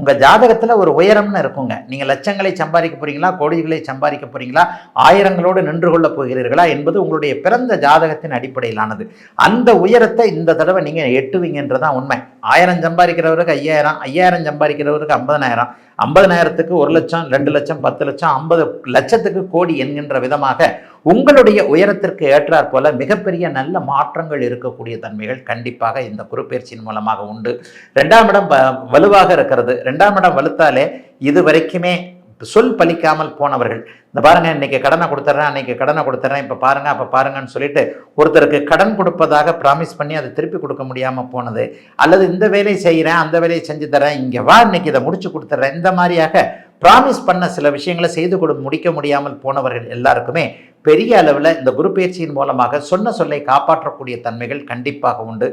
உங்கள் ஜாதகத்தில் ஒரு உயரம்னு இருக்குங்க. நீங்கள் லட்சங்களை சம்பாதிக்க போகிறீங்களா, கோடிகளை சம்பாதிக்க போகிறீங்களா, ஆயிரங்களோடு நின்று கொள்ளப் போகிறீர்களா என்பது உங்களுடைய பிறந்த ஜாதகத்தின் அடிப்படையிலானது. அந்த உயரத்தை இந்த தடவை நீங்கள் எட்டுவீங்கன்றதான் உண்மை. 1000 சம்பாதிக்கிறவருக்கு 5000, 5000 சம்பாதிக்கிறவருக்கு 50000, 50000த்துக்கு 1 லட்சம், 2 லட்சம், 10 லட்சம், 50 லட்சத்துக்கு கோடி என்கின்ற விதமாக உங்களுடைய உயரத்திற்கு ஏற்றாற் போல மிகப்பெரிய நல்ல மாற்றங்கள் இருக்கக்கூடிய தன்மைகள் கண்டிப்பாக இந்த குருப்பெயர்ச்சியின் மூலமாக உண்டு. 2ஆம் இடம் வலுவாக இருக்கிறது. 2ஆம் இடம் வலுத்தாலே இது வரைக்குமே சொல் பலிக்காமல் போனவர்கள், இந்த பாருங்க இன்னைக்கு கடனை கொடுத்துட்றேன், அன்னைக்கு கடனை கொடுத்துட்றேன், இப்போ பாருங்க அப்போ பாருங்கன்னு சொல்லிட்டு ஒருத்தருக்கு கடன் கொடுப்பதாக ப்ராமிஸ் பண்ணி அதை திருப்பி கொடுக்க முடியாமல் போனது, அல்லது இந்த வேலையை செய்கிறேன் அந்த வேலையை செஞ்சு தரேன், இங்கே வா இன்னைக்கு இதை முடிச்சு கொடுத்துட்றேன், இந்த மாதிரியாக ப்ராமிஸ் பண்ண சில விஷயங்களை செய்து முடிக்க முடியாமல் போனவர்கள் எல்லாருக்குமே பெரிய அளவில் இந்த குரு பயிற்சியின் மூலமாக சொன்ன சொல்லை காப்பாற்றக்கூடிய தன்மைகள் கண்டிப்பாக உண்டு.